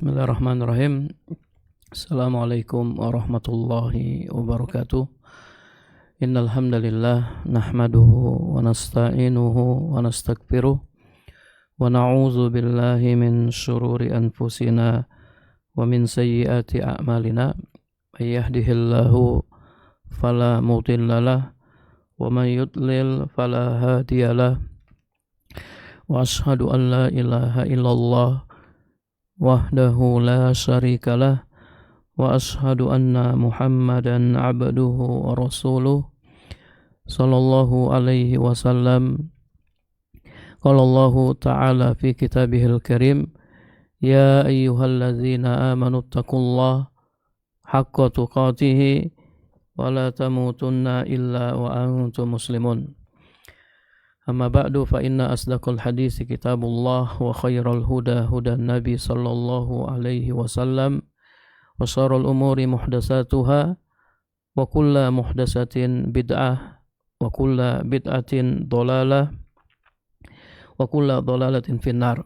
Bismillahirrahmanirrahim. Assalamualaikum warahmatullahi wabarakatuh. Innal hamdalillah nahmaduhu wa nasta'inuhu wa nastaghfiruh wa na'udzu billahi min shururi anfusina wa min sayyiati a'malina. May yahdihillahu fala mudhillalah wa may yudlil fala hadiyalah. Wa asyhadu an la ilaha illallah wahdahu la syarikalah wa ashhadu anna Muhammadan abduhu wa rasuluh sallallahu alaihi wasallam. Qala Allah ta'ala fi kitabihil karim, ya ayyuhalladzina amanu taqullaha haqqa tuqatih wa la tamutunna illa wa antum muslimun. Amma ba'du fa inna asdaqal hadisi kitabullah wa khairal huda hudan nabi sallallahu alaihi wasallam wa syarrul umuri muhdatsatuha wa kullu muhdatsatin bid'ah wa kullu bid'atin dhalalah wa kullu dhalalatin finnar.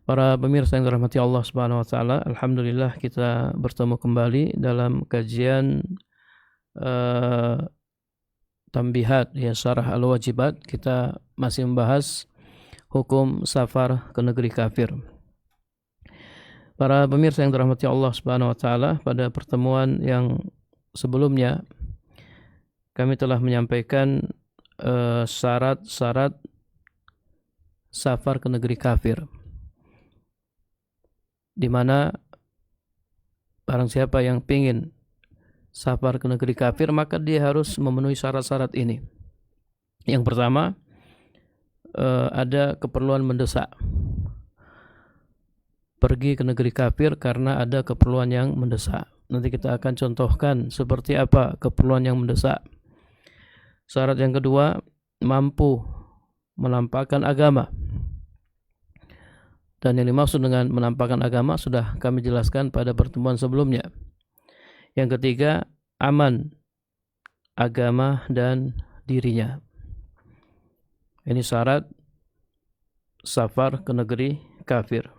Para pemirsa yang dirahmati Allah Subhanahu wa taala, alhamdulillah kita bertemu kembali dalam kajian Tambihat, ya, syarah al-wajibat. Kita masih membahas hukum safar ke negeri kafir. Para pemirsa yang dirahmati Allah Subhanahu wa taala, pada pertemuan yang sebelumnya kami telah menyampaikan syarat-syarat safar ke negeri kafir, di mana barang siapa yang ingin safar ke negeri kafir, maka dia harus memenuhi syarat-syarat ini. Yang pertama, ada keperluan mendesak. Pergi ke negeri kafir karena ada keperluan yang mendesak. Nanti kita akan contohkan seperti apa keperluan yang mendesak. Syarat yang kedua, mampu menampakkan agama. Dan yang dimaksud dengan menampakkan agama sudah kami jelaskan pada pertemuan sebelumnya. Yang ketiga, aman agama dan dirinya. Ini syarat safar ke negeri kafir.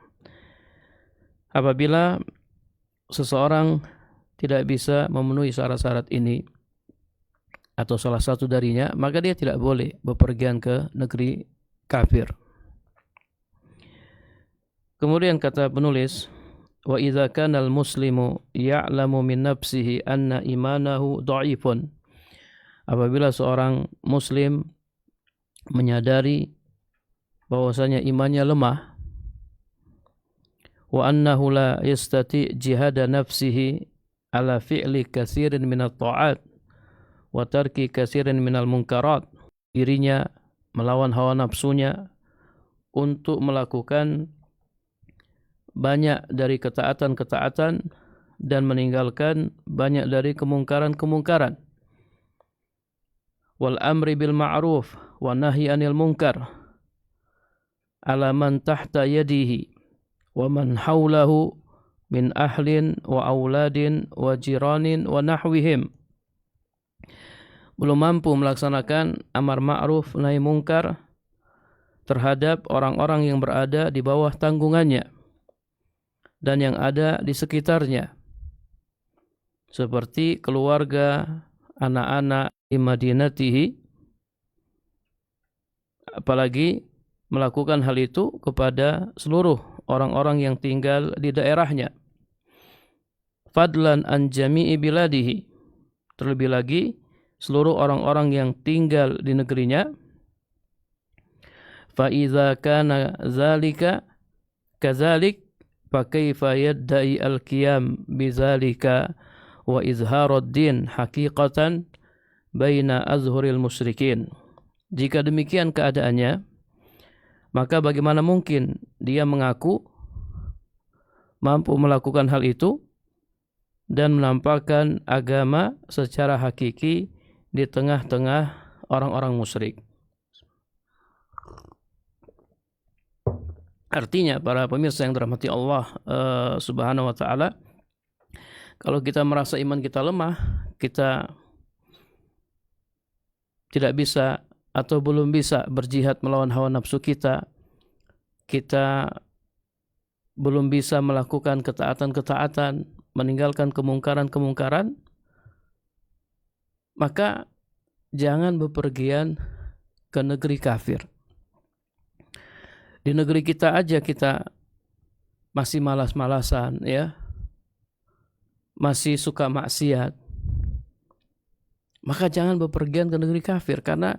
Apabila seseorang tidak bisa memenuhi syarat-syarat ini atau salah satu darinya, maka dia tidak boleh bepergian ke negeri kafir. Kemudian kata penulis, wa idza kana al-muslimu ya'lamu min nafsihi anna imanahu dha'ifun. Apabila seorang muslim menyadari bahwasanya imannya lemah, wa annahu la yastati jihada nafsihi ala fi'li katsirin minat ta'at wa tarki katsirin minal munkarat, dirinya melawan hawa nafsunya untuk melakukan banyak dari ketaatan-ketaatan dan meninggalkan banyak dari kemungkaran-kemungkaran. Wal amri bil ma'ruf wa nahyi 'anil munkar ala man tahta yadihi wa man haulahu min ahlin wa auladin wa jiranin wa nahwihim. Belum mampu melaksanakan amar ma'ruf nahi munkar terhadap orang-orang yang berada di bawah tanggungannya dan yang ada di sekitarnya, seperti keluarga, anak-anak di madinatihi, apalagi melakukan hal itu kepada seluruh orang-orang yang tinggal di daerahnya. Fadlan an jami'i biladihi, terlebih lagi seluruh orang-orang yang tinggal di negerinya. Fa idza kana zalika kadzalik fakaifa yadda'i al-qiyam bizalika wa izharud din haqiqatan baina azhuril musyrikin. Jika demikian keadaannya, maka bagaimana mungkin dia mengaku mampu melakukan hal itu dan menampakkan agama secara hakiki di tengah-tengah orang-orang musyrik. Artinya, para pemirsa yang dirahmati Allah Subhanahu wa taala, kalau kita merasa iman kita lemah, kita tidak bisa atau belum bisa berjihad melawan hawa nafsu kita, kita belum bisa melakukan ketaatan-ketaatan, meninggalkan kemungkaran-kemungkaran, maka jangan bepergian ke negeri kafir. Di negeri kita aja kita masih malas-malasan, ya, masih suka maksiat, maka jangan bepergian ke negeri kafir, karena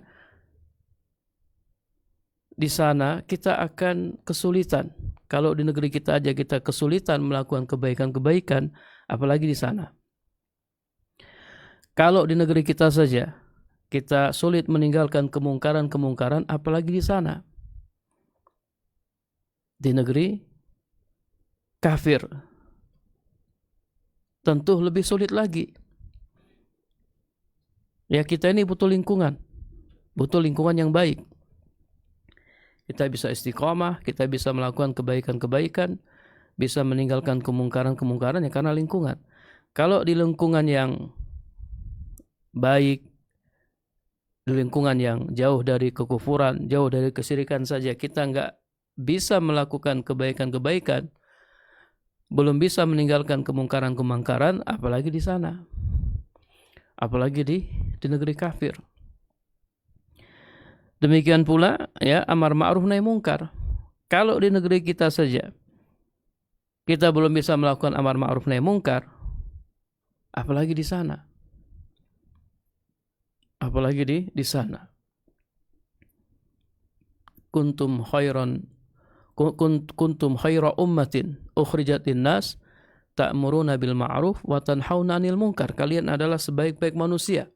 di sana kita akan kesulitan. Kalau di negeri kita aja kita kesulitan melakukan kebaikan-kebaikan, apalagi di sana. Kalau di negeri kita saja kita sulit meninggalkan kemungkaran-kemungkaran, apalagi di sana. Di negeri kafir tentu lebih sulit lagi. Ya, kita ini butuh lingkungan yang baik. Kita bisa istiqomah, kita bisa melakukan kebaikan-kebaikan, bisa meninggalkan kemungkaran-kemungkaran ya karena lingkungan. Kalau di lingkungan yang baik, di lingkungan yang jauh dari kekufuran, jauh dari kesyirikan saja kita nggak bisa melakukan kebaikan-kebaikan, belum bisa meninggalkan kemungkaran-kemungkaran, apalagi di sana, apalagi di negeri kafir. Demikian pula ya amar ma'ruf nahi mungkar. Kalau di negeri kita saja kita belum bisa melakukan amar ma'ruf nahi mungkar, apalagi di sana. Apalagi di sana. Kuntum khaira ummatin ukhrijat linnas ta'muruna bil ma'ruf wa tanhauna 'anil munkar. Kalian adalah sebaik-baik manusia.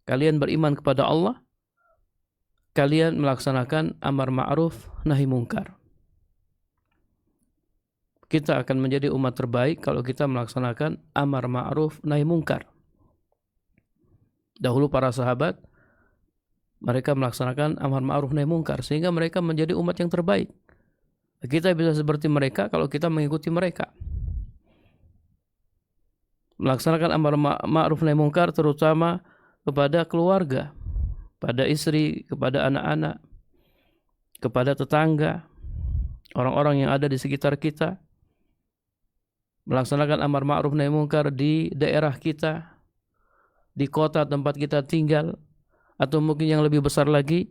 Kalian beriman kepada Allah, kalian melaksanakan amar ma'ruf nahi mungkar. Kita akan menjadi umat terbaik kalau kita melaksanakan amar ma'ruf nahi mungkar. Dahulu para sahabat mereka melaksanakan amar ma'ruf nahi mungkar sehingga mereka menjadi umat yang terbaik. Kita bisa seperti mereka kalau kita mengikuti mereka. Melaksanakan amar ma'ruf nahi mungkar terutama kepada keluarga, pada istri, kepada anak-anak, kepada tetangga, orang-orang yang ada di sekitar kita. Melaksanakan amar ma'ruf nahi mungkar di daerah kita, di kota tempat kita tinggal, atau mungkin yang lebih besar lagi,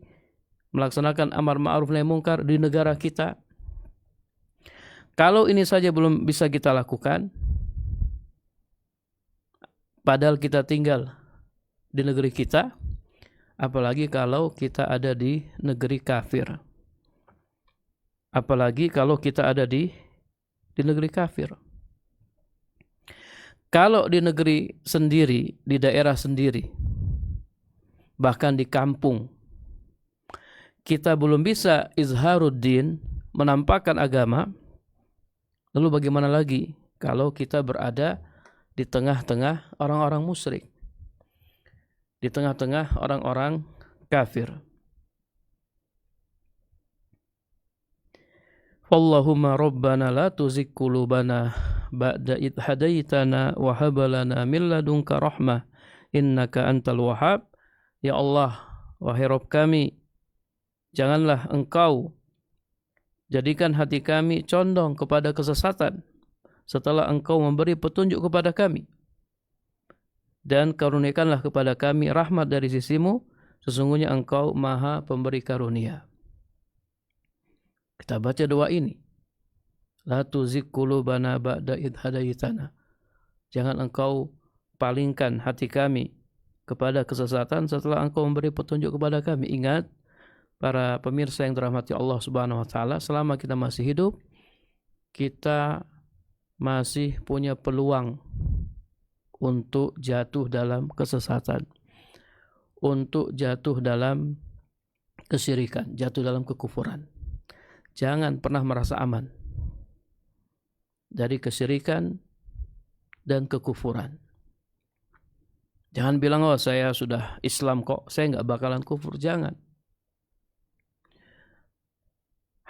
melaksanakan amar ma'ruf nahi mungkar di negara kita. Kalau ini saja belum bisa kita lakukan, padahal kita tinggal di negeri kita, apalagi kalau kita ada di negeri kafir. Apalagi kalau kita ada di negeri kafir. Kalau di negeri sendiri, di daerah sendiri, bahkan di kampung, kita belum bisa izharuddin, menampakkan agama, lalu bagaimana lagi kalau kita berada di tengah-tengah orang-orang musyrik, di tengah-tengah orang-orang kafir. Allahumma rabbana la tuzigh qulubana ba'da idh hadaitana wa hab lana min ladunka rahmah innaka antal wahhab. Ya Allah, wahai Rabb kami, janganlah Engkau jadikan hati kami condong kepada kesesatan setelah Engkau memberi petunjuk kepada kami. Dan karuniakanlah kepada kami rahmat dari sisimu, sesungguhnya Engkau Maha Pemberi karunia. Kita baca doa ini. La tuzigh qulubana ba'da idh hadaitana. Jangan Engkau palingkan hati kami kepada kesesatan setelah Engkau memberi petunjuk kepada kami. Ingat, para pemirsa yang dirahmati Allah Subhanahu wa taala, selama kita masih hidup, kita masih punya peluang untuk jatuh dalam kesesatan, untuk jatuh dalam kesyirikan, jatuh dalam kekufuran. Jangan pernah merasa aman dari kesyirikan dan kekufuran. Jangan bilang, oh saya sudah Islam kok, saya nggak bakalan kufur. Jangan.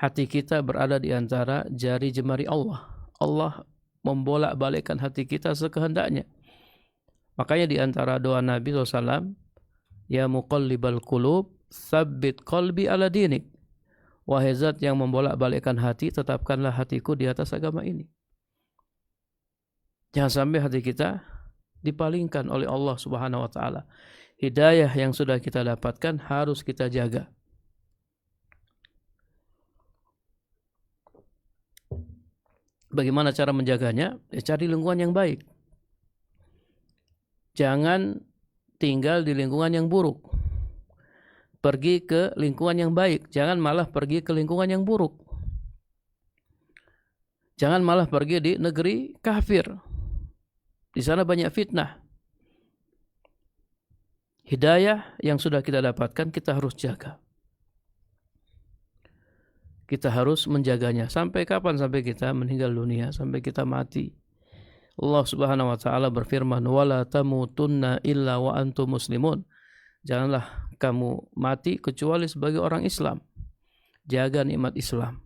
Hati kita berada di antara jari jemari Allah. Allah membolak-balikkan hati kita sekehendaknya. Makanya di antara doa Nabi SAW, Ya muqallibal qulub, tsabbit qalbi ala dinik. Wahai zat yang membolak-balikkan hati, tetapkanlah hatiku di atas agama ini. Jangan sampai hati kita dipalingkan oleh Allah Subhanahu wa taala. Hidayah yang sudah kita dapatkan harus kita jaga. Bagaimana cara menjaganya? Ya, cari lingkungan yang baik. Jangan tinggal di lingkungan yang buruk. Pergi ke lingkungan yang baik. Jangan malah pergi ke lingkungan yang buruk. Jangan malah pergi di negeri kafir. Di sana banyak fitnah. Hidayah yang sudah kita dapatkan kita harus jaga. Kita harus menjaganya. Sampai kapan? Sampai kita meninggal dunia. Sampai kita mati. Allah Subhanahu wa taala berfirman, "Wala tamutunna illa wa antum muslimun." Janganlah kamu mati kecuali sebagai orang Islam. Jaga nikmat Islam.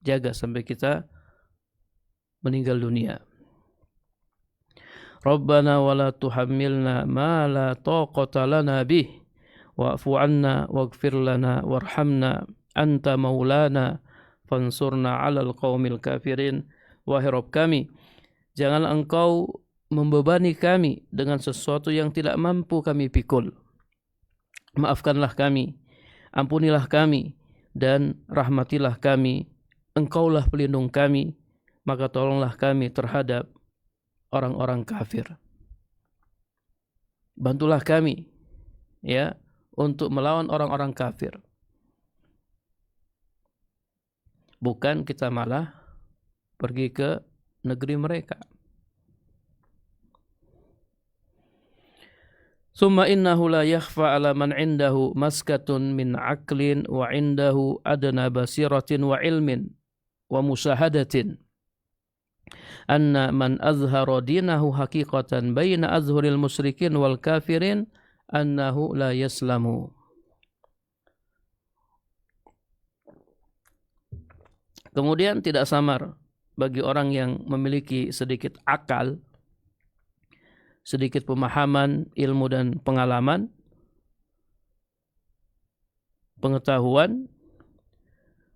Jaga sampai kita meninggal dunia. Rabbana wala tuhammilna ma la taqata lana bih wa'fu 'anna waghfir lana warhamna anta maulana fansurna 'alal qaumil kafirin. Wahai Rabb kami, janganlah engkau membebani kami dengan sesuatu yang tidak mampu kami pikul. Maafkanlah kami, ampunilah kami, dan rahmatilah kami. Engkaulah pelindung kami, maka tolonglah kami terhadap orang-orang kafir. Bantulah kami ya untuk melawan orang-orang kafir. Bukan kita malah pergi ke negeri mereka. Summa innahu la yakhfa ala man indahu maskatun min aqlin wa indahu adna basiratin wa ilmin wa musahadatin anna man azhara dinahu haqiqatan baina azhuril musyrikin wal kafirin annahu la yaslamu. Kemudian tidak samar bagi orang yang memiliki sedikit akal, sedikit pemahaman, ilmu dan pengalaman, pengetahuan,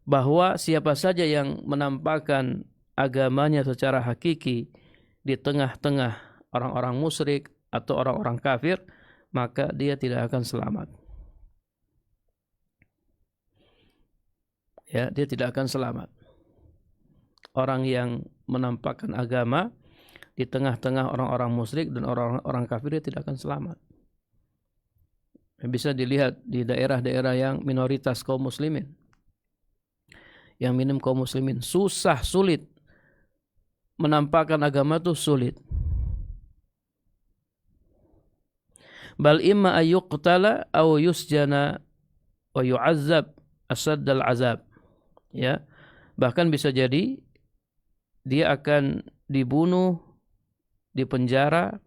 bahwa siapa saja yang menampakkan agamanya secara hakiki di tengah-tengah orang-orang musyrik atau orang-orang kafir, maka dia tidak akan selamat. Ya, dia tidak akan selamat. Orang yang menampakkan agama di tengah-tengah orang-orang musyrik dan orang-orang kafir, dia tidak akan selamat. Bisa dilihat di daerah-daerah yang minoritas kaum muslimin. Yang minim kaum muslimin susah, sulit. Menampakkan agama itu sulit. Bal imma ayyuqtala aw yusjana wa yu'azzab asaddal azab. Ya. Bahkan bisa jadi dia akan dibunuh, dipenjara,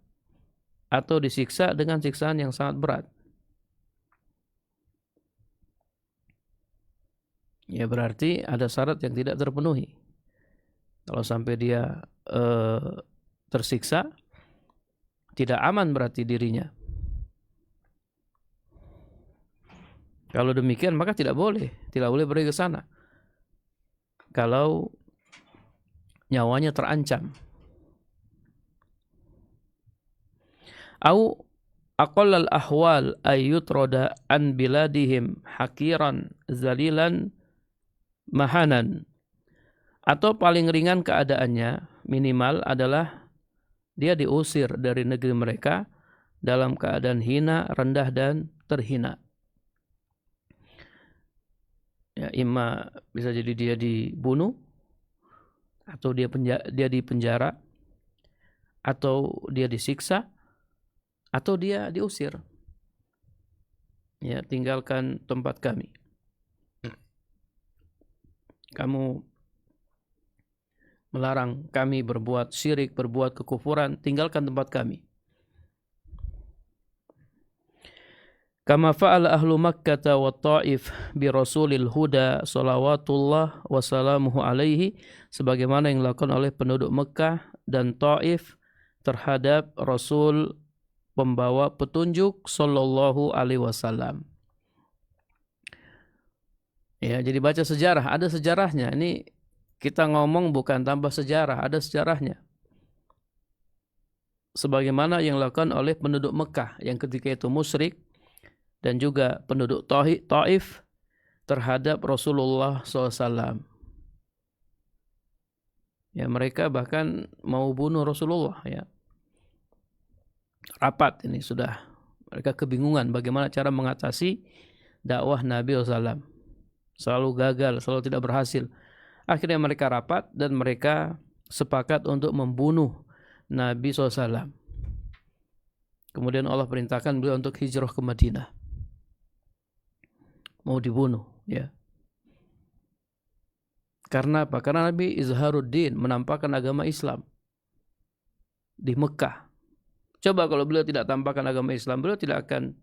atau disiksa dengan siksaan yang sangat berat. Ya berarti ada syarat yang tidak terpenuhi. Kalau sampai dia tersiksa, tidak aman berarti dirinya. Kalau demikian maka tidak boleh pergi ke sana. Kalau nyawanya terancam. Au aqallal ahwal ayyutroda an biladihim hakiran zalilan mahanan. Atau paling ringan keadaannya, minimal adalah dia diusir dari negeri mereka dalam keadaan hina, rendah dan terhina. Ya, imma bisa jadi dia dibunuh, atau dia dipenjara, atau dia disiksa, atau dia diusir. Ya, tinggalkan tempat kami. Kamu melarang kami berbuat syirik, berbuat kekufuran, tinggalkan tempat kami. Kama fa'ala ahlu Makkah wa Taif bi Rasulil Huda salawatullah wa salamuhu alaihi, sebagaimana yang dilakukan oleh penduduk Mekah dan Taif terhadap Rasul pembawa petunjuk sallallahu alaihi wasallam. Ya, jadi baca sejarah, ada sejarahnya. Ini kita ngomong bukan tanpa sejarah, ada sejarahnya. Sebagaimana yang dilakukan oleh penduduk Mekah yang ketika itu musyrik dan juga penduduk Taif terhadap Rasulullah SAW. Ya, mereka bahkan mau bunuh Rasulullah. Ya, rapat ini sudah. Mereka kebingungan bagaimana cara mengatasi dakwah Nabi SAW. Selalu gagal, selalu tidak berhasil. Akhirnya mereka rapat dan mereka sepakat untuk membunuh Nabi SAW. Kemudian Allah perintahkan beliau untuk hijrah ke Madinah. Mau dibunuh, ya. Karena apa? Karena Nabi Izharuddin menampakkan agama Islam di Mekah. Coba kalau beliau tidak tampakkan agama Islam, beliau tidak akan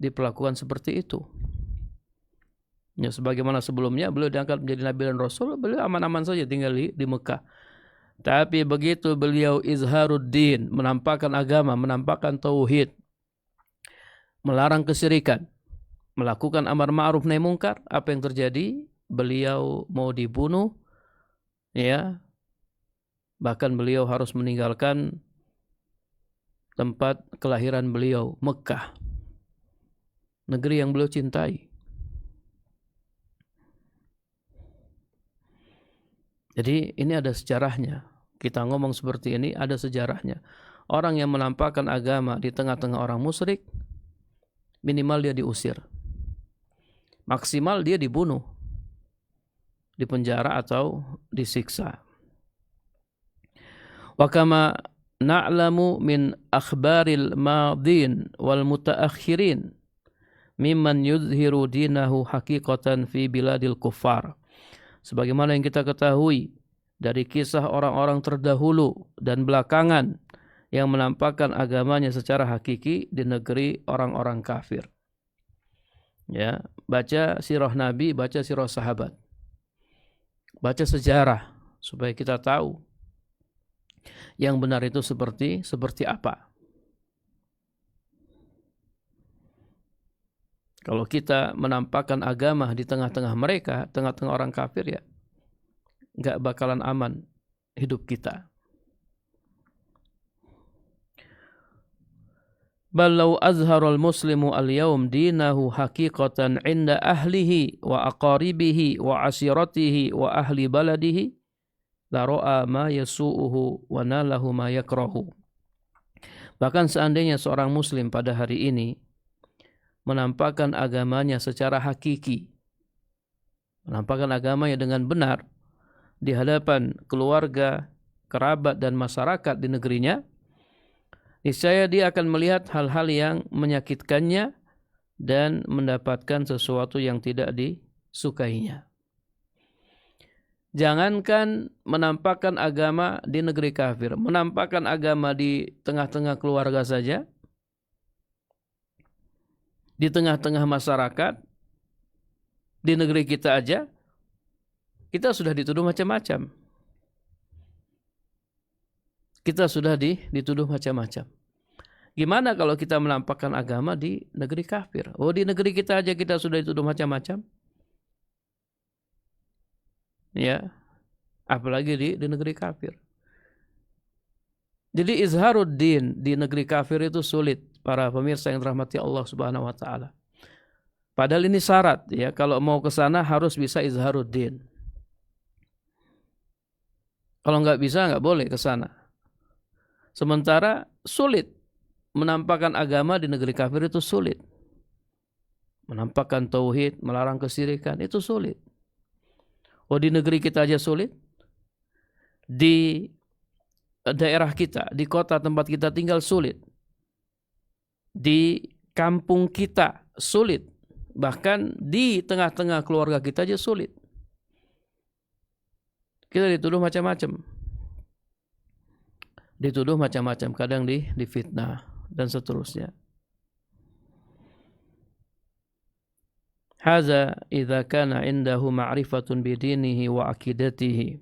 diperlakukan seperti itu. Ya, sebagaimana sebelumnya beliau diangkat menjadi Nabi dan Rasul, beliau aman-aman saja tinggal di Mekah. Tapi begitu beliau Izharuddin, menampakkan agama, menampakkan tauhid, melarang kesyirikan, melakukan amar ma'ruf nahi mungkar, apa yang terjadi? Beliau mau dibunuh, ya. Bahkan beliau harus meninggalkan tempat kelahiran beliau, Mekah, negeri yang beliau cintai. Jadi ini ada sejarahnya. Kita ngomong seperti ini ada sejarahnya. Orang yang menampakkan agama di tengah-tengah orang musyrik, minimal dia diusir. Maksimal dia dibunuh, dipenjara atau disiksa. Wa kama na'lamu min akhbaril madin wal mutaakhirin mimman yudhiru dinahu haqiqatan fi biladil kuffar. Sebagaimana yang kita ketahui dari kisah orang-orang terdahulu dan belakangan yang menampakkan agamanya secara hakiki di negeri orang-orang kafir. Ya, baca sirah Nabi, baca sirah sahabat. Baca sejarah supaya kita tahu yang benar itu seperti apa. Kalau kita menampakkan agama di tengah-tengah mereka, tengah-tengah orang kafir, ya nggak bakalan aman hidup kita. Balau azharul muslimu al-yawm dinahu haqiqatan inda ahlihi wa aqaribihi wa asiratihi wa ahli baladihi la ra'a ma yasu'uhu wa nalahu ma yakrahu. Bahkan seandainya seorang muslim pada hari ini menampakkan agamanya secara hakiki, menampakkan agamanya dengan benar di hadapan keluarga, kerabat dan masyarakat di negerinya, niscaya dia akan melihat hal-hal yang menyakitkannya dan mendapatkan sesuatu yang tidak disukainya. Jangankan menampakkan agama di negeri kafir, menampakkan agama di tengah-tengah keluarga saja, di tengah-tengah masyarakat, di negeri kita aja, kita sudah dituduh macam-macam. Kita sudah dituduh macam-macam. Gimana kalau kita menampakkan agama di negeri kafir? Oh, di negeri kita aja kita sudah dituduh macam-macam. Ya, apalagi di negeri kafir. Jadi izharuddin di negeri kafir itu sulit, para pemirsa yang dirahmati Allah Subhanahu wa taala. Padahal ini syarat, ya, kalau mau ke sana harus bisa izharuddin. Kalau nggak bisa, nggak boleh ke sana. Sementara sulit menampakkan agama di negeri kafir itu sulit. Menampakkan tauhid, melarang kesyirikan itu sulit. Oh, di negeri kita aja sulit. Di daerah kita, di kota tempat kita tinggal sulit. Di kampung kita sulit. Bahkan di tengah-tengah keluarga kita aja sulit. Kita dituduh macam-macam. Dituduh macam-macam, kadang difitnah dan seterusnya. Hadza idza kana indahu ma'rifatun bidinihi wa aqidatihi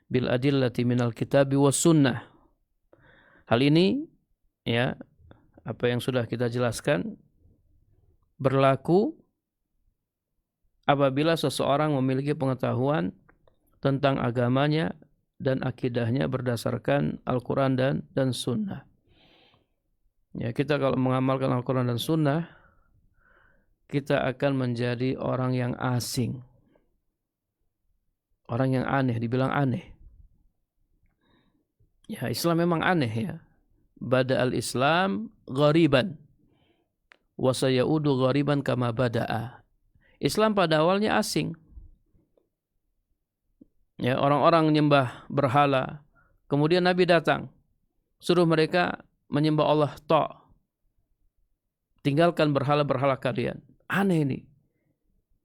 bil adillati minal kitabi was sunnah. Hal ini, ya, apa yang sudah kita jelaskan berlaku apabila seseorang memiliki pengetahuan tentang agamanya dan akidahnya berdasarkan Al-Quran dan Sunnah. Ya, kita kalau mengamalkan Al-Quran dan Sunnah, kita akan menjadi orang yang asing, orang yang aneh, dibilang aneh. Ya, Islam memang aneh ya. Bada al-Islam ghariban wa sayaudu ghariban kama bada'a. Islam pada awalnya asing. Ya, orang-orang menyembah berhala. Kemudian Nabi datang, suruh mereka menyembah Allah ta'. Tinggalkan berhala-berhala kalian. Aneh ini.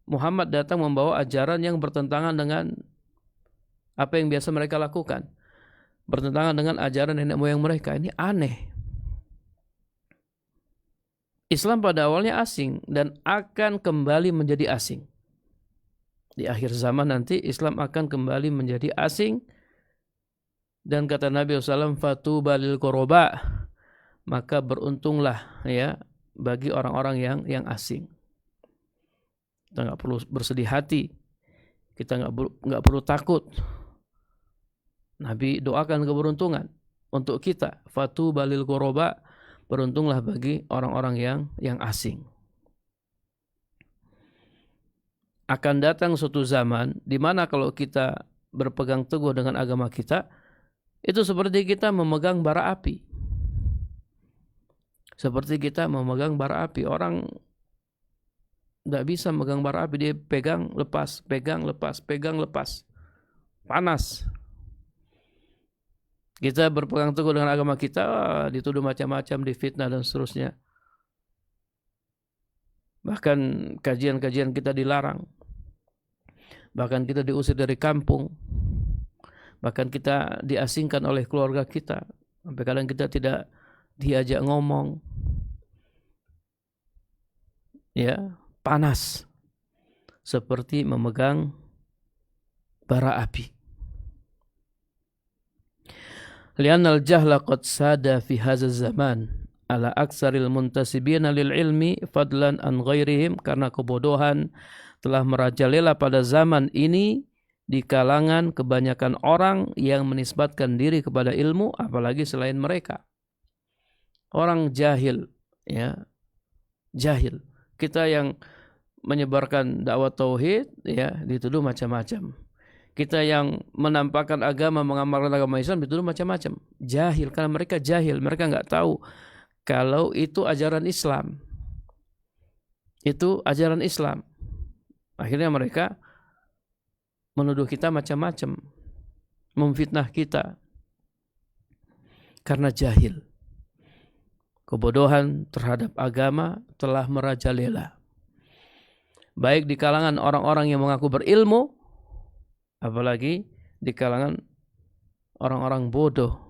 Muhammad datang membawa ajaran yang bertentangan dengan apa yang biasa mereka lakukan. Bertentangan dengan ajaran nenek moyang mereka. Ini aneh. Islam pada awalnya asing dan akan kembali menjadi asing. Di akhir zaman nanti Islam akan kembali menjadi asing. Dan kata Nabi SAW, fatuba lil quraba, maka beruntunglah ya bagi orang-orang yang asing. Kita nggak perlu bersedih hati, kita nggak perlu takut. Nabi doakan keberuntungan untuk kita. Fatuba lil quraba, beruntunglah bagi orang-orang yang asing. Akan datang suatu zaman di mana kalau kita berpegang teguh dengan agama kita, itu seperti kita memegang bara api. Seperti kita memegang bara api. Orang tidak bisa memegang bara api, dia pegang lepas, pegang lepas, pegang lepas. Panas. Kita berpegang teguh dengan agama kita, dituduh macam-macam, difitnah dan seterusnya. Bahkan kajian-kajian kita dilarang. Bahkan kita diusir dari kampung. Bahkan kita diasingkan oleh keluarga kita. Sampai kadang kita tidak diajak ngomong. Ya, panas. Seperti memegang bara api. Li'annal jahla qad sada fi hadzal zaman ala aksaril muntasibina lil ilmi fadlan an ghairihim, karena kebodohan telah merajalela pada zaman ini di kalangan kebanyakan orang yang menisbatkan diri kepada ilmu, apalagi selain mereka. Orang jahil, ya, jahil. Kita yang menyebarkan dakwah tauhid, ya, dituduh macam-macam. Kita yang menampakkan agama, mengamalkan agama Islam, dituduh macam-macam. Jahil, karena mereka jahil, mereka nggak tahu kalau itu ajaran Islam. Itu ajaran Islam. Akhirnya mereka menuduh kita macam-macam, memfitnah kita karena jahil. Kebodohan terhadap agama telah merajalela, baik di kalangan orang-orang yang mengaku berilmu, apalagi di kalangan orang-orang bodoh.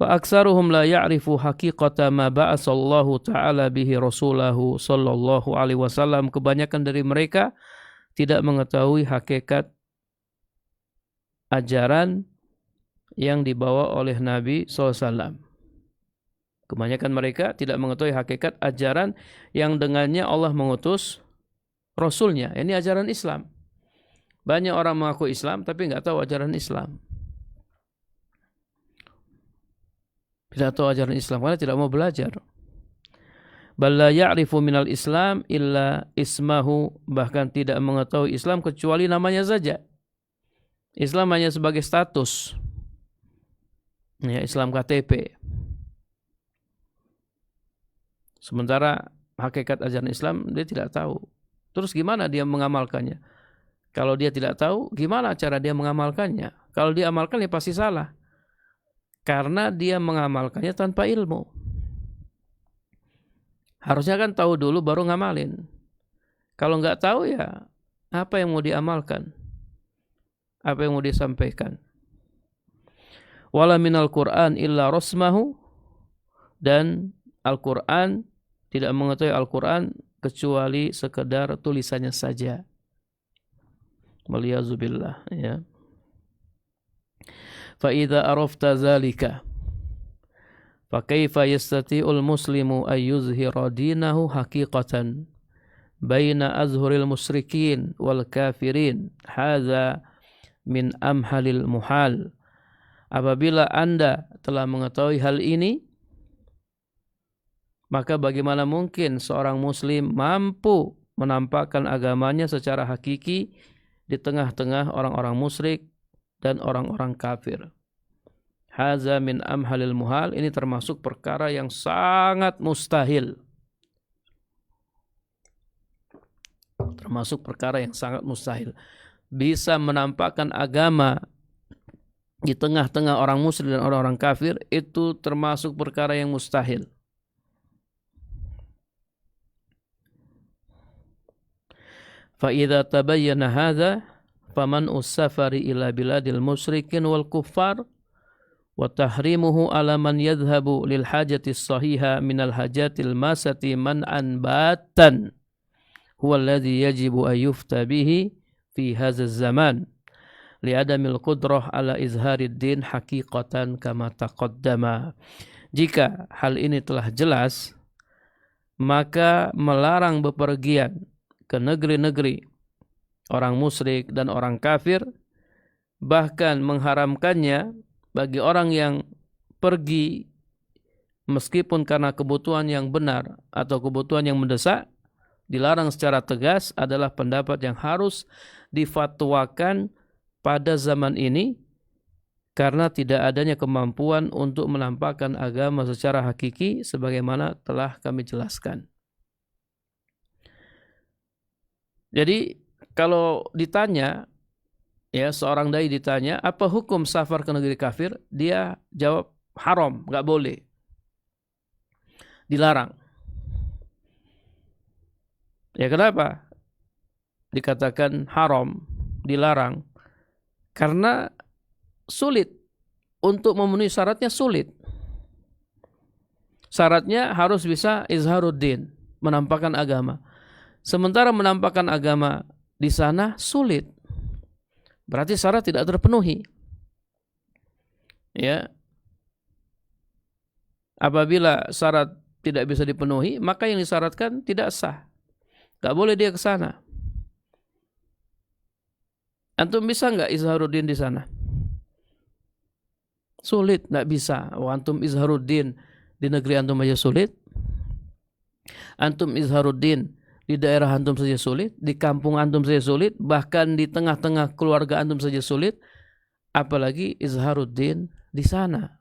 فَأَكْسَرُهُمْ لَا يَعْرِفُ حَقِيقَةَ مَا بَعَثَ اللَّهُ تَعَالَى بِهِ رَسُولَهُ صَلَّى اللَّهُ عَلَيْهِ وَسَلَّمَ. Kebanyakan dari mereka tidak mengetahui hakikat ajaran yang dibawa oleh Nabi SAW. Kebanyakan mereka tidak mengetahui hakikat ajaran yang dengannya Allah mengutus Rasulnya. Ini ajaran Islam. Banyak orang mengaku Islam tapi nggak tahu ajaran Islam. Tidak tahu ajaran Islam karena tidak mau belajar. Bal la ya'rifu minal Islam illa ismahu, bahkan tidak mengetahui Islam kecuali namanya saja. Islam hanya sebagai status. Ya, Islam KTP. Sementara hakikat ajaran Islam dia tidak tahu. Terus gimana dia mengamalkannya? Kalau dia tidak tahu, gimana cara dia mengamalkannya? Kalau dia amalkan ya pasti salah. Karena dia mengamalkannya tanpa ilmu. Harusnya kan tahu dulu baru ngamalin. Kalau nggak tahu ya apa yang mau diamalkan? Apa yang mau disampaikan? Wala minal Qur'an illa rasmahu, dan Al-Quran tidak mengetahui Al-Quran kecuali sekedar tulisannya saja. Waliyazubillah, ya. فَإِذَا أَرَفْتَ ذَلِكَ فَكَيْفَ يَسْتَطِيعُ الْمُسْلِمُ أَنْ يُظْهِرَ دِينَهُ حَقِيقَةً. baina azhuril musyrikin wal kafirin. Hadza min amhalil muhal. Apabila Anda telah mengetahui hal ini, maka bagaimana mungkin seorang muslim mampu menampakkan agamanya secara hakiki di tengah-tengah orang-orang musyrik dan orang-orang kafir. Haza min amhalil muhal, ini termasuk perkara yang sangat mustahil. Termasuk perkara yang sangat mustahil. Bisa menampakkan agama di tengah-tengah orang musyrik dan orang-orang kafir, itu termasuk perkara yang mustahil. فَإِذَا تَبَيَّنَ هَذَا فَمَنْ السَّفَرِ إِلَى بِلَادِ الْمُشْرِكِينَ وَالْكُفَّارِ وَتَحْرِيمُهُ عَلَى مَنْ يَذْهَبُ لِلْحَاجَةِ الصَّحِيحَةِ مِنَ الْحَاجَاتِ الْمَاسَةِ مَنْعًا بَاتًّا هُوَ الَّذِي يَجِبُ أَنْ يُفْتَى بِهِ فِي هَذَا الزَّمَانِ لِعَدَمِ الْقُدْرَةِ عَلَى إِظْهَارِ الدِّينِ حَقِيقَةً كَمَا تَقَدَّمَ. Jika hal ini telah jelas, maka melarang bepergian ke negeri-negeri orang musyrik dan orang kafir, bahkan mengharamkannya bagi orang yang pergi meskipun karena kebutuhan yang benar atau kebutuhan yang mendesak, dilarang secara tegas, adalah pendapat yang harus difatwakan pada zaman ini karena tidak adanya kemampuan untuk menampakkan agama secara hakiki sebagaimana telah kami jelaskan. Jadi kalau ditanya, ya seorang dai ditanya, apa hukum safar ke negeri kafir? Dia jawab haram, nggak boleh, dilarang. Ya kenapa dikatakan haram, dilarang? Karena sulit, untuk memenuhi syaratnya sulit. Syaratnya harus bisa izharuddin, menampakkan agama. Sementara menampakkan agama di sana sulit, berarti syarat tidak terpenuhi. Ya, apabila syarat tidak bisa dipenuhi, maka yang disyaratkan tidak sah, nggak boleh dia ke sana. Antum bisa nggak izharuddin di sana? Sulit, nggak bisa. Antum izharuddin di negeri antum aja sulit. Antum izharuddin di daerah antum saja sulit, di kampung antum saja sulit, bahkan di tengah-tengah keluarga antum saja sulit, apalagi izharuddin di sana.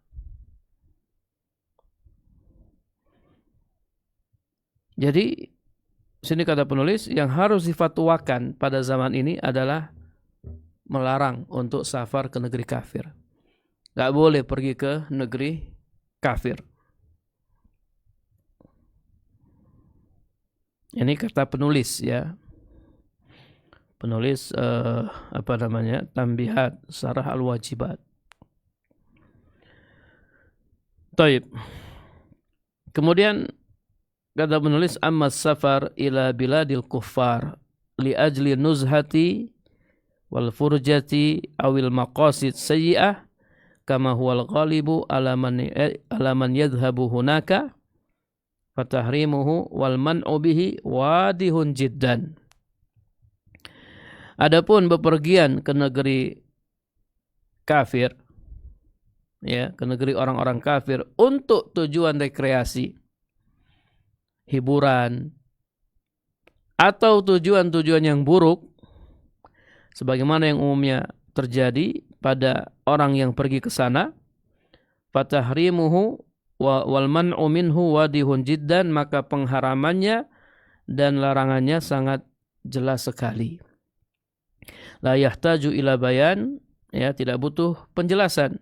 Jadi sini kata penulis, yang harus difatwakan pada zaman ini adalah melarang untuk safar ke negeri kafir. Gak boleh pergi ke negeri kafir. Ini kata penulis, ya. Penulis Tambihat Syarah Al-Wajibat. Taib. Kemudian kata penulis, amma safar ila biladil kuffar li ajli nuzhati wal furjati awil maqasid sayyi'ah kama huwal ghalibu ala man yadhhabu hunaka fatahrimuhu wal man'u bihi wadihun jiddan. Adapun bepergian ke negeri kafir, ya, ke negeri orang-orang kafir untuk tujuan rekreasi, hiburan, atau tujuan-tujuan yang buruk, sebagaimana yang umumnya terjadi pada orang yang pergi ke sana, fatahrimuhu wal man'u minhu wadihun jiddan, maka pengharamannya dan larangannya sangat jelas sekali. La yahtaju ila bayan, ya, tidak butuh penjelasan.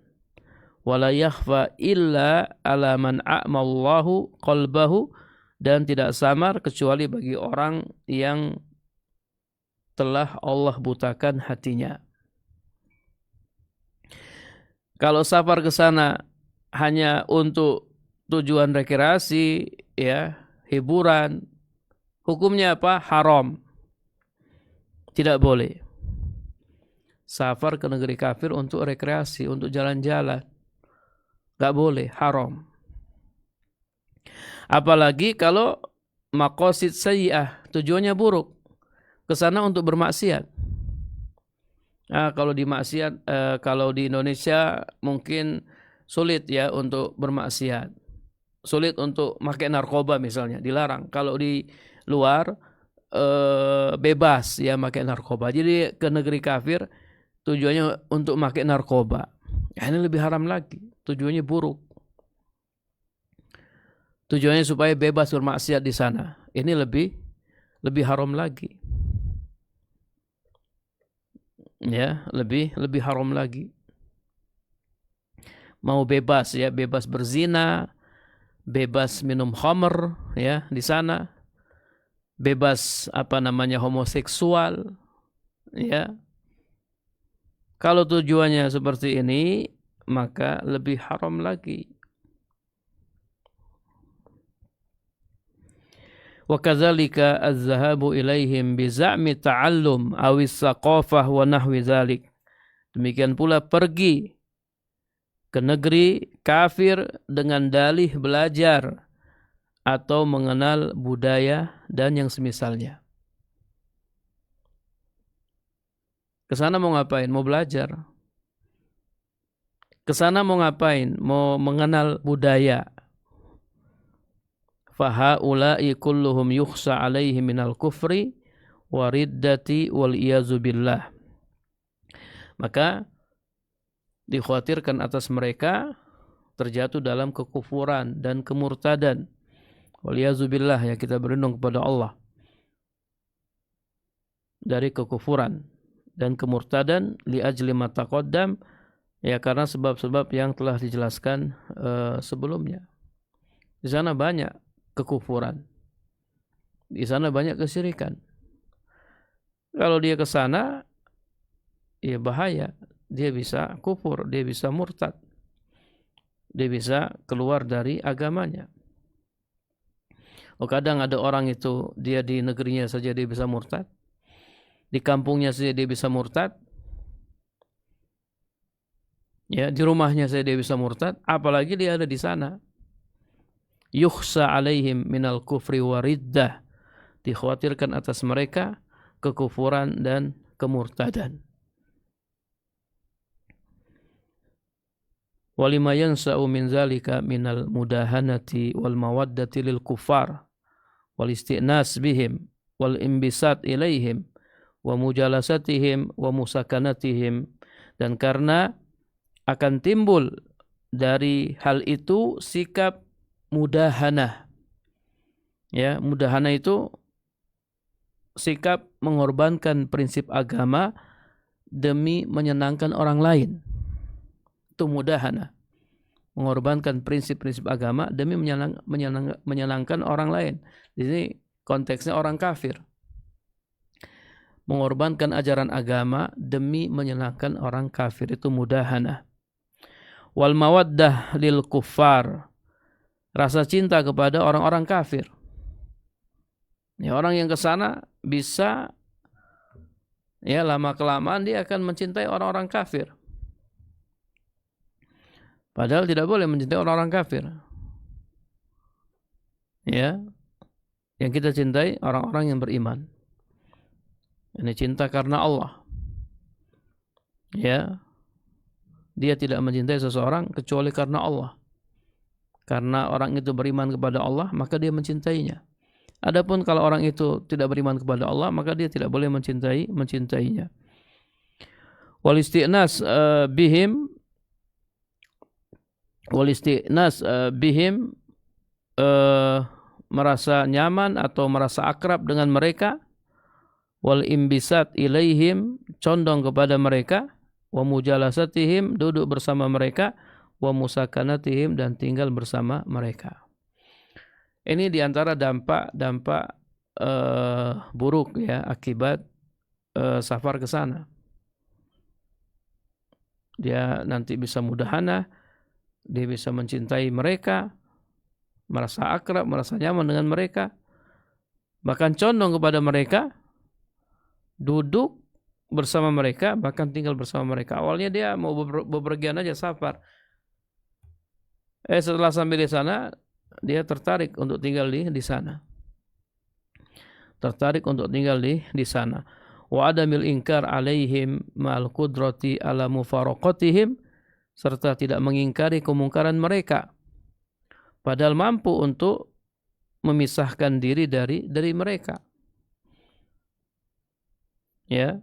Wala yakhfa illa ala man a'mallahu qalbahu, dan tidak samar kecuali bagi orang yang telah Allah butakan hatinya. Kalau safar ke sana hanya untuk tujuan rekreasi, ya, hiburan, hukumnya apa? Haram. Tidak boleh. Safar ke negeri kafir untuk rekreasi, untuk jalan-jalan, gak boleh, haram. Apalagi kalau maqasid sayyi'ah, tujuannya buruk, ke sana untuk bermaksiat. Nah, kalau di maksiat, kalau di Indonesia mungkin sulit ya untuk bermaksiat, sulit untuk pakai narkoba misalnya, dilarang. Kalau di luar bebas ya pakai narkoba. Jadi ke negeri kafir tujuannya untuk pakai narkoba. Ya, ini lebih haram lagi, tujuannya buruk. Tujuannya supaya bebas bermaksiat di sana. Ini lebih haram lagi. Ya, lebih haram lagi. Mau bebas ya, bebas berzina, bebas minum khamr ya di sana, bebas homoseksual ya. Kalau tujuannya seperti ini, maka lebih haram lagi. Wa kadzalika az-zahabu ilaihim bi za'mi ta'allum awis saqafah wa nahwi dzalik. Demikian pula pergi ke negeri kafir dengan dalih belajar atau mengenal budaya dan yang semisalnya. Ke sana mau ngapain? Mau belajar. Ke sana mau ngapain? Mau mengenal budaya. Fahaula'i kulluhum yukhsa alaihi minal kufri wa riddati wal iyazu billah. Maka dikhawatirkan atas mereka terjatuh dalam kekufuran dan kemurtadan. Wal iyazu billah, ya, kita berlindung kepada Allah dari kekufuran dan kemurtadan li ajli ma taqaddam, ya, karena sebab-sebab yang telah dijelaskan sebelumnya. Di sana banyak kekufuran. Di sana banyak kesyirikan. Kalau dia ke sana, ya bahaya. Dia bisa kufur, dia bisa murtad. Dia bisa keluar dari agamanya. Oh, kadang ada orang itu, dia di negerinya saja dia bisa murtad. Di kampungnya saja dia bisa murtad. Ya, di rumahnya saja dia bisa murtad, apalagi dia ada di sana. Yukhsa alaihim minal kufri wa riddah. Dikhawatirkan atas mereka kekufuran dan kemurtadan. Walima yansa'u min zalika minal mudahanati wal mawaddati lil kufar wal isti'nas bihim wal imbisat ilaihim wa mujalasatihim wa musakanatihim. Dan karena akan timbul dari hal itu sikap mudahanah. Ya, mudahanah itu sikap mengorbankan prinsip agama demi menyenangkan orang lain. Itu mudahanah. Mengorbankan prinsip-prinsip agama demi menyenangkan orang lain. Di sini konteksnya orang kafir. Mengorbankan ajaran agama demi menyenangkan orang kafir, itu mudahanah. Wal mawaddah lil kuffar, rasa cinta kepada orang-orang kafir. Ya, orang yang ke sana bisa, ya, lama kelamaan dia akan mencintai orang-orang kafir. Padahal tidak boleh mencintai orang-orang kafir. Ya, yang kita cintai orang-orang yang beriman. Ini cinta karena Allah. Ya, dia tidak mencintai seseorang kecuali karena Allah. Karena orang itu beriman kepada Allah, maka dia mencintainya. Adapun kalau orang itu tidak beriman kepada Allah, maka dia tidak boleh mencintainya. Wal isti'nas bihim, merasa nyaman atau merasa akrab dengan mereka. Wal imbisat ilaihim, condong kepada mereka. Wa mujalasatihim, duduk bersama mereka. Wa musakanatihim, dan tinggal bersama mereka. Ini diantara dampak buruk, ya, akibat safar ke sana. Dia nanti bisa mudahanah, dia bisa mencintai mereka, merasa akrab, merasa nyaman dengan mereka, bahkan condong kepada mereka, duduk bersama mereka, bahkan tinggal bersama mereka. Awalnya dia mau bepergian aja, safar. Setelah sampai di sana, dia tertarik untuk tinggal di sana. tertarik untuk tinggal di sana. Wa adamil inkar alaihim ma'al qudrati ala mufaraqatihim, serta tidak mengingkari kemungkaran mereka padahal mampu untuk memisahkan diri dari mereka. Ya.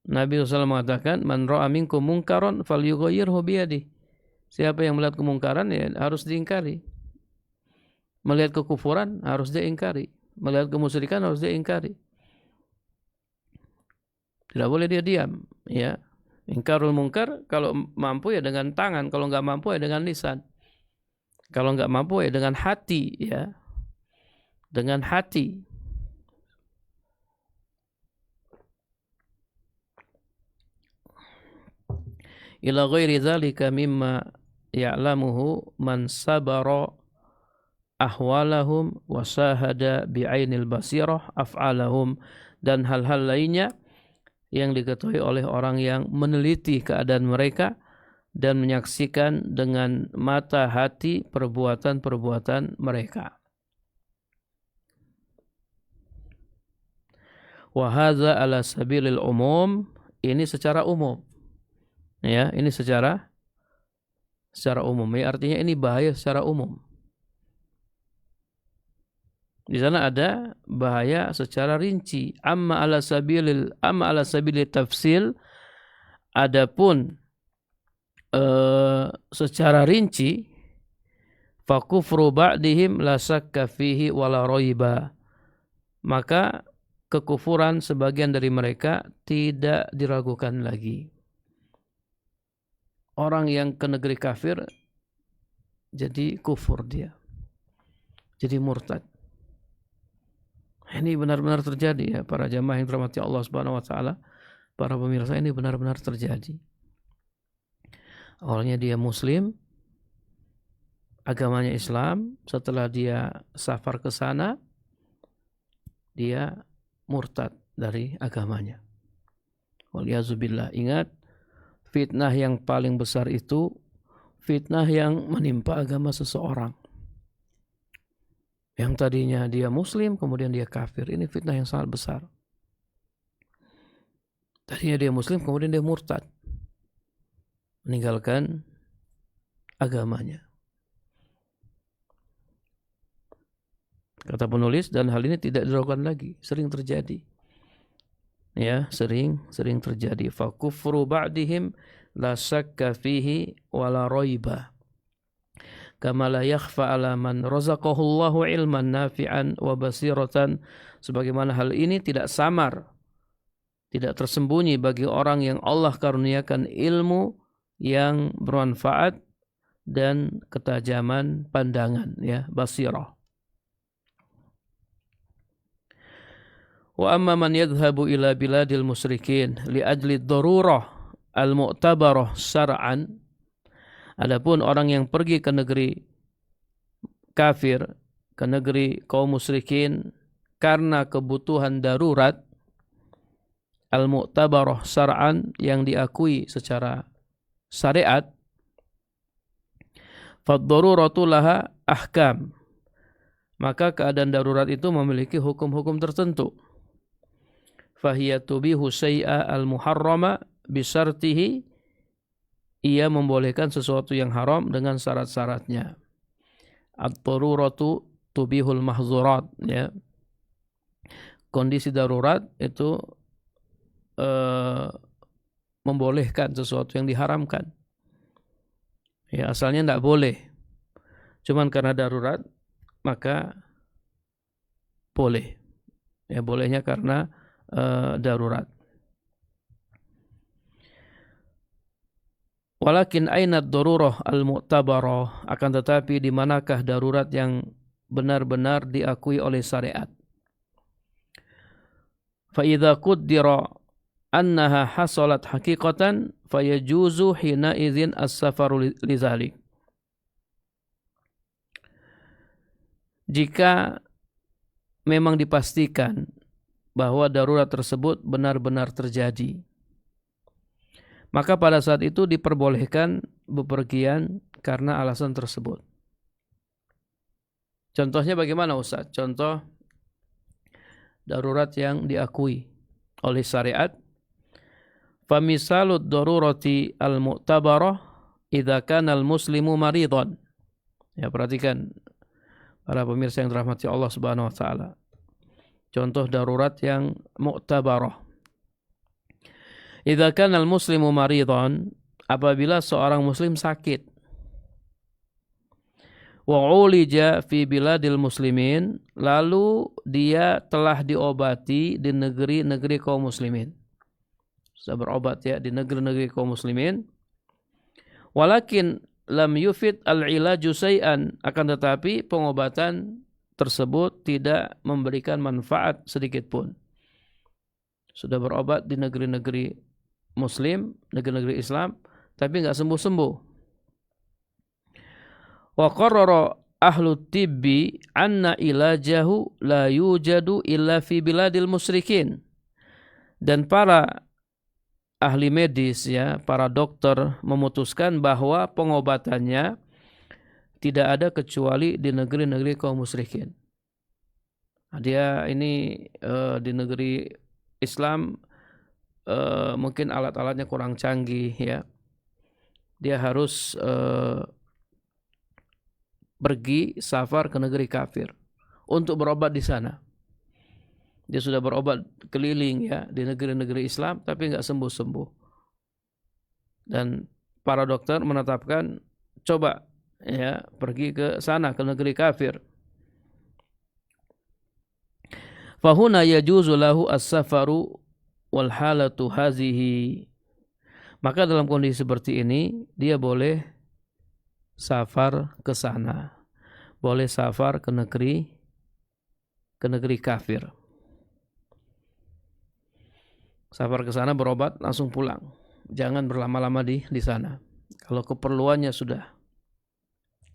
Nabi SAW mengatakan, man ra'a minkum munkaran falyughayyirhu biyadihi. Siapa yang melihat kemungkaran ya harus diingkari. Melihat kekufuran harus diingkari. Melihat kemusyrikan harus diingkari. Tidak boleh dia diam, ya. Ingkarul munkar kalau mampu ya dengan tangan, kalau enggak mampu ya dengan lisan. Kalau enggak mampu ya dengan hati, ya. Dengan hati. Ila ghairi dzalika mimma ya'lamuhu man sabara ahwalahum wa syahada bi'ainil basirah af'alahum, dan hal-hal lainnya yang diketahui oleh orang yang meneliti keadaan mereka dan menyaksikan dengan mata hati perbuatan-perbuatan mereka. Wa hadza ala sabilil umum, ini secara umum. Ya, ini secara umum. Ya, artinya ini bahaya secara umum. Di sana ada bahaya secara rinci. Amma ala sabili tafsil, adapun secara rinci, fa kufru ba'dihim la syakka fihi wala raiba. Maka kekufuran sebagian dari mereka tidak diragukan lagi. Orang yang ke negeri kafir jadi kufur dia. Jadi murtad. Ini benar-benar terjadi ya para jamaah yang dirahmati Allah Subhanahu wa taala. Para pemirsa, ini benar-benar terjadi. Awalnya dia muslim, agamanya Islam, setelah dia safar ke sana dia murtad dari agamanya. Waliyazubillah. Ingat, fitnah yang paling besar itu fitnah yang menimpa agama seseorang. Yang tadinya dia muslim, kemudian dia kafir. Ini fitnah yang sangat besar. Tadinya dia muslim, kemudian dia murtad. Meninggalkan agamanya. Kata penulis, dan hal ini tidak dilakukan lagi. Sering terjadi. Ya, sering terjadi. Fa kufru ba'dihim la syakka fihi wala raiba. Kama la yakhfa ala man razaqahu Allahu ilman nafi'an wa basiratan, sebagaimana hal ini tidak samar, tidak tersembunyi bagi orang yang Allah karuniakan ilmu yang bermanfaat dan ketajaman pandangan, ya, basirah. Wa amma man yadhhabu ila biladil musyrikin li ajli darurah al-mu'tabarah syar'an, adapun orang yang pergi ke negeri kafir, ke negeri kaum musyrikin karena kebutuhan darurat al-mu'tabarah syar'an, yang diakui secara syariat, fad-daruratu laha ahkam, maka keadaan darurat itu memiliki hukum-hukum tertentu. Fahiya tubihu syai'a al-muharrama bisartihi, ia membolehkan sesuatu yang haram dengan syarat-syaratnya. Ad-daruratu tubihul mahzurat, ya. Kondisi darurat itu membolehkan sesuatu yang diharamkan. Ya, asalnya tidak boleh. Cuman karena darurat maka boleh. Ya, bolehnya karena darurat. Walakin aina ad-darurah al-mu'tabarah, akan tetapi di manakah darurat yang benar-benar diakui oleh syariat? Fa idza qaddara annaha hasalat haqiqatan fayajuzu hina idzin as-safaru lidzalik. Jika memang dipastikan bahwa darurat tersebut benar-benar terjadi, maka pada saat itu diperbolehkan bepergian karena alasan tersebut. Contohnya bagaimana Ustaz? Contoh darurat yang diakui oleh syariat. Famisalud darurati al-mu'tabarah idza kana al-muslimu maridan. Ya, perhatikan para pemirsa yang dirahmati Allah Subhanahu wa taala. Contoh darurat yang mu'tabarah. Idza kana al-muslimu maridan, apabila seorang muslim sakit. Wa ulija fi biladil muslimin, lalu dia telah diobati di negeri-negeri kaum muslimin. Sudah berobat ya di negeri-negeri kaum muslimin. Walakin lam yufid al-ilaju syai'an, akan tetapi pengobatan tersebut tidak memberikan manfaat sedikit pun. Sudah berobat di negeri-negeri muslim, negeri-negeri Islam, tapi enggak sembuh-sembuh. Wa qarrara ahlu tibbi anna ilajahu la yujadu illa fi biladil musyrikin. Dan para ahli medis ya, para dokter memutuskan bahwa pengobatannya tidak ada kecuali di negeri-negeri kaum musyrikin. Nah, dia ini di negeri Islam mungkin alat-alatnya kurang canggih ya. Dia harus pergi safar ke negeri kafir untuk berobat di sana. Dia sudah berobat keliling ya di negeri-negeri Islam tapi enggak sembuh-sembuh. Dan para dokter menetapkan coba ya pergi ke sana ke negeri kafir. Fahuna yajuzu lahu as-safaru wal halatu hazihi. Maka dalam kondisi seperti ini dia boleh safar ke sana. Boleh safar ke negeri kafir. Safar ke sana berobat langsung pulang. Jangan berlama-lama di sana. Kalau keperluannya sudah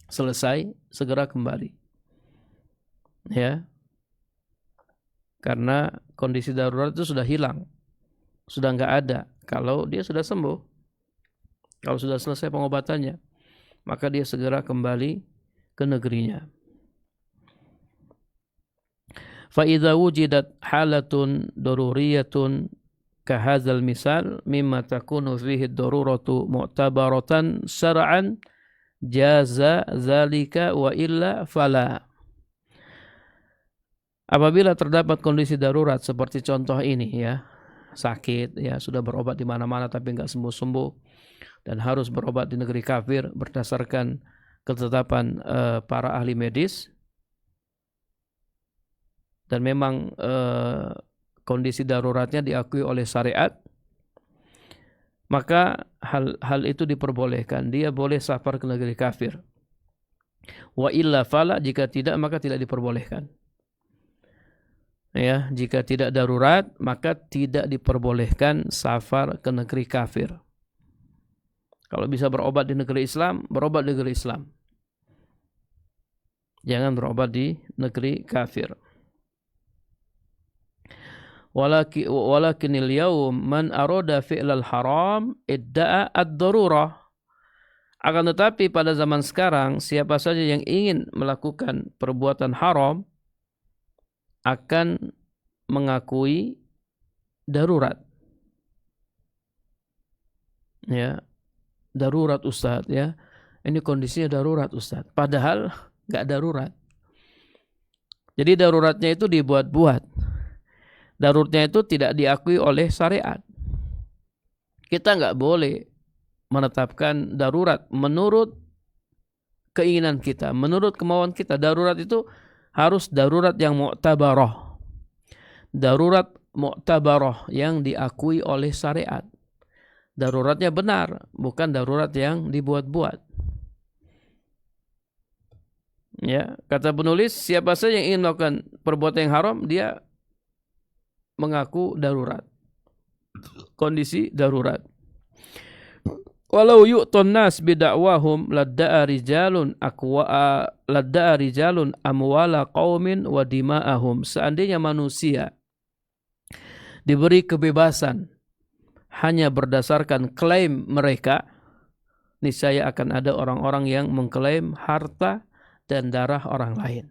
selesai, segera kembali. Ya. Karena kondisi darurat itu sudah hilang. Sudah enggak ada kalau dia sudah sembuh. Kalau sudah selesai pengobatannya, maka dia segera kembali ke negerinya. Fa idza wujidat halatun daruriyatun kahadzal misal mimma takunu fihi ad-daruratu mu'tabaratan syar'an jaza zalika wa illa fala. Apabila terdapat kondisi darurat seperti contoh ini ya, sakit ya, sudah berobat di mana-mana tapi enggak sembuh-sembuh dan harus berobat di negeri kafir berdasarkan ketetapan para ahli medis, dan memang kondisi daruratnya diakui oleh syariat, maka hal itu diperbolehkan. Dia boleh safar ke negeri kafir. Wa illa fala, jika tidak maka tidak diperbolehkan. Ya, jika tidak darurat maka tidak diperbolehkan safar ke negeri kafir. Kalau bisa berobat di negeri Islam, berobat di negeri Islam. Jangan berobat di negeri kafir. Walakinil yaum man arada fi'lal haram idda'a ad-darurah. Akan tetapi pada zaman sekarang, siapa saja yang ingin melakukan perbuatan haram akan mengakui darurat. Ya, darurat Ustaz ya. Ini kondisinya darurat Ustaz. Padahal enggak darurat. Jadi daruratnya itu dibuat-buat. Daruratnya itu tidak diakui oleh syariat. Kita enggak boleh menetapkan darurat menurut keinginan kita, menurut kemauan kita. Darurat itu harus darurat yang mu'tabarah. Darurat mu'tabarah yang diakui oleh syariat. Daruratnya benar, bukan darurat yang dibuat-buat. Ya, kata penulis, siapa saja yang ingin melakukan perbuatan yang haram, dia mengaku darurat. Kondisi darurat. Walau yu'tun nas bidakwahum ladda'a rijalun amwala qaumin wa dima'ahum. Seandainya manusia diberi kebebasan hanya berdasarkan klaim mereka, niscaya akan ada orang-orang yang mengklaim harta dan darah orang lain.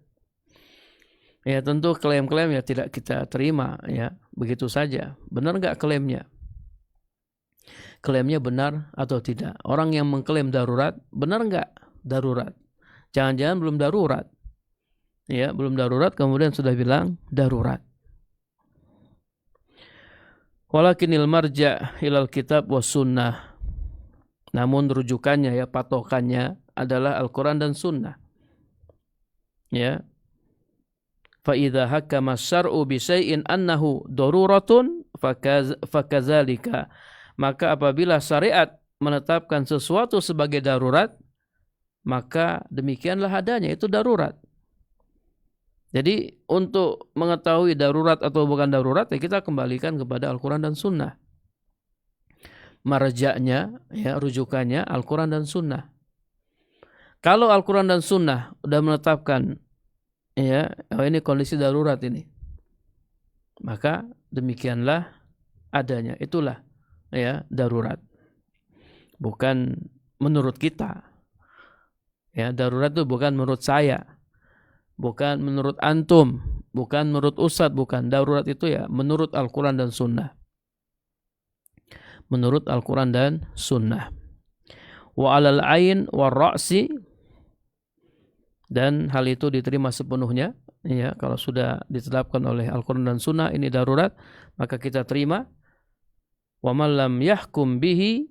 Ya tentu klaim-klaim ya tidak kita terima ya begitu saja. Benar nggak klaimnya? Klaimnya benar atau tidak? Orang yang mengklaim darurat, benar nggak darurat? Jangan-jangan belum darurat. Ya, belum darurat kemudian sudah bilang darurat. Walakinil marja' ilal kitab was sunnah. Namun rujukannya ya patokannya adalah Al-Quran dan Sunnah. Ya. Fa idza hakama syar'u bi syai'in annahu daruratun fakazalika. Maka apabila syariat menetapkan sesuatu sebagai darurat, maka demikianlah adanya, itu darurat. Jadi untuk mengetahui darurat atau bukan darurat ya kita kembalikan kepada Al-Quran dan Sunnah. Marja'nya ya rujukannya Al-Quran dan Sunnah. Kalau Al-Quran dan Sunnah sudah menetapkan ya ini kondisi darurat ini, maka demikianlah adanya, itulah ya darurat. Bukan menurut kita. Ya, darurat itu bukan menurut saya. Bukan menurut antum, bukan menurut ustadz, bukan. Darurat itu ya menurut Al-Quran dan Sunnah. Menurut Al-Quran dan Sunnah. Wa alal ain wa ra'si, dan hal itu diterima sepenuhnya. Ya, kalau sudah ditetapkan oleh Al-Quran dan Sunnah ini darurat, maka kita terima. Wa man lam yahkum bihi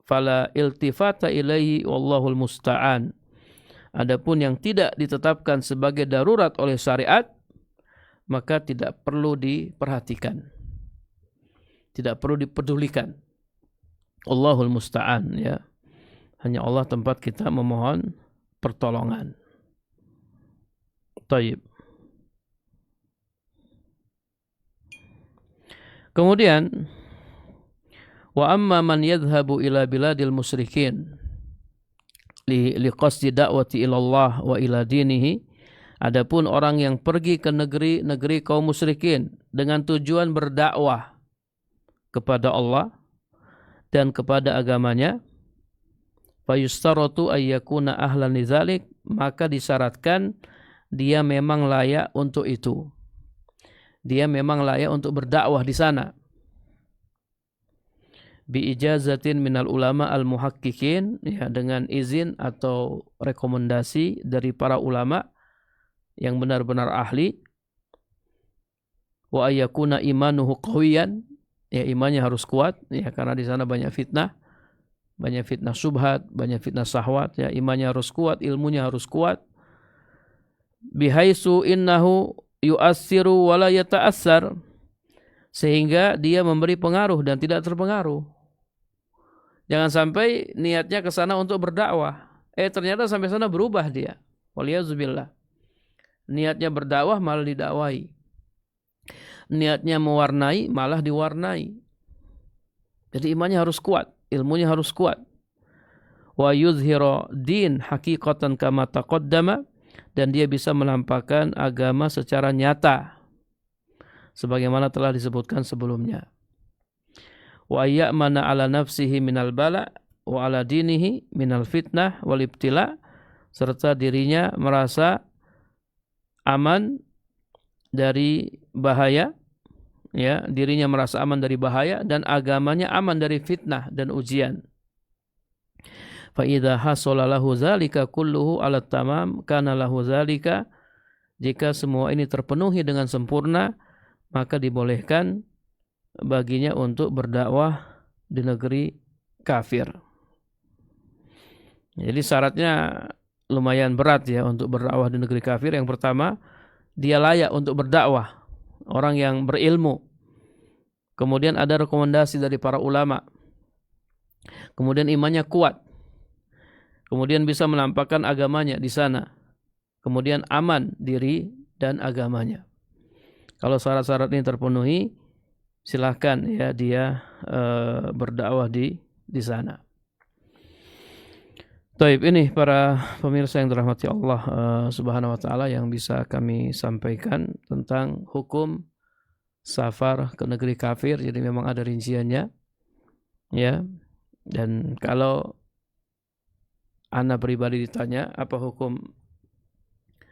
fala iltifata ilaihi wallahul musta'an. Adapun yang tidak ditetapkan sebagai darurat oleh syariat, maka tidak perlu diperhatikan. Tidak perlu dipedulikan. Allahul musta'an ya. Hanya Allah tempat kita memohon pertolongan. Taib. Kemudian wa amma man yadhhabu ila biladil musyrikin liqasdi da'wati ilallah wa ila dinihi. Adapun orang yang pergi ke negeri-negeri kaum musyrikin dengan tujuan berdakwah kepada Allah dan kepada agamanya, fayustaratu ayyakuna ahlan lidzalik, maka disyaratkan dia memang layak untuk itu. Dia memang layak untuk berdakwah di sana. Bi ijazatin minal ulama al-muhaqqiqin, ya, dengan izin atau rekomendasi dari para ulama yang benar-benar ahli. Wa ayyakuna imanuhu qawiyan, ya imannya harus kuat ya, karena di sana banyak fitnah syubhat, banyak fitnah syahwat ya, imannya harus kuat, ilmunya harus kuat. Bihaisu innahu yu'assiru wa la yata'assar, sehingga dia memberi pengaruh dan tidak terpengaruh. Jangan sampai niatnya ke sana untuk berdakwah, ternyata sampai sana berubah dia. Waliyazubillah. Niatnya berdakwah malah didakwai. Niatnya mewarnai malah diwarnai. Jadi imannya harus kuat, ilmunya harus kuat. Wa yuzhiru din haqiqatan kama taqaddama, dan dia bisa menampakkan agama secara nyata sebagaimana telah disebutkan sebelumnya. Wa ayyamana ala nafsihi minal bala wa ala dinihi minal fitnah wal ibtila, serta dirinya merasa aman dari bahaya ya, dirinya merasa aman dari bahaya dan agamanya aman dari fitnah dan ujian. Fa idza hasala lahu zalika kulluhu ala tamam kana lahu zalika, jika semua ini terpenuhi dengan sempurna, maka dibolehkan baginya untuk berdakwah di negeri kafir. Jadi syaratnya lumayan berat ya untuk berdakwah di negeri kafir. Yang pertama, dia layak untuk berdakwah, orang yang berilmu. Kemudian ada rekomendasi dari para ulama. Kemudian imannya kuat. Kemudian bisa menampakkan agamanya di sana. Kemudian aman diri dan agamanya. Kalau syarat-syarat ini terpenuhi, silahkan ya dia berdakwah di sana. Taib, ini para pemirsa yang dirahmati Allah Subhanahu wa taala yang bisa kami sampaikan tentang hukum safar ke negeri kafir. Jadi memang ada rinciannya ya. Dan kalau ana pribadi ditanya apa hukum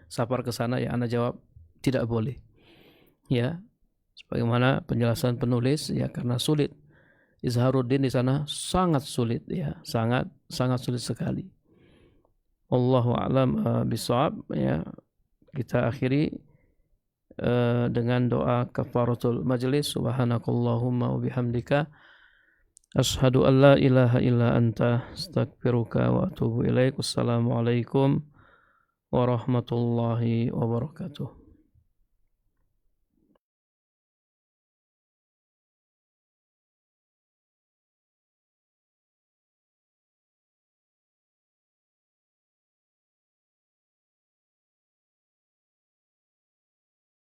safar ke sana, ya ana jawab tidak boleh. Ya, sebagaimana penjelasan penulis, ya karena sulit. Izharuddin di sana sangat sulit, ya, sangat sulit sekali. Wallahu a'lam bishawab. Ya, kita akhiri dengan doa kafaratul majlis. Subhanakallahumma wa bihamdika asyhadu an la ilaha illa anta astaghfiruka wa atubu ilaik. Wassalamualaikum warahmatullahi wabarakatuh.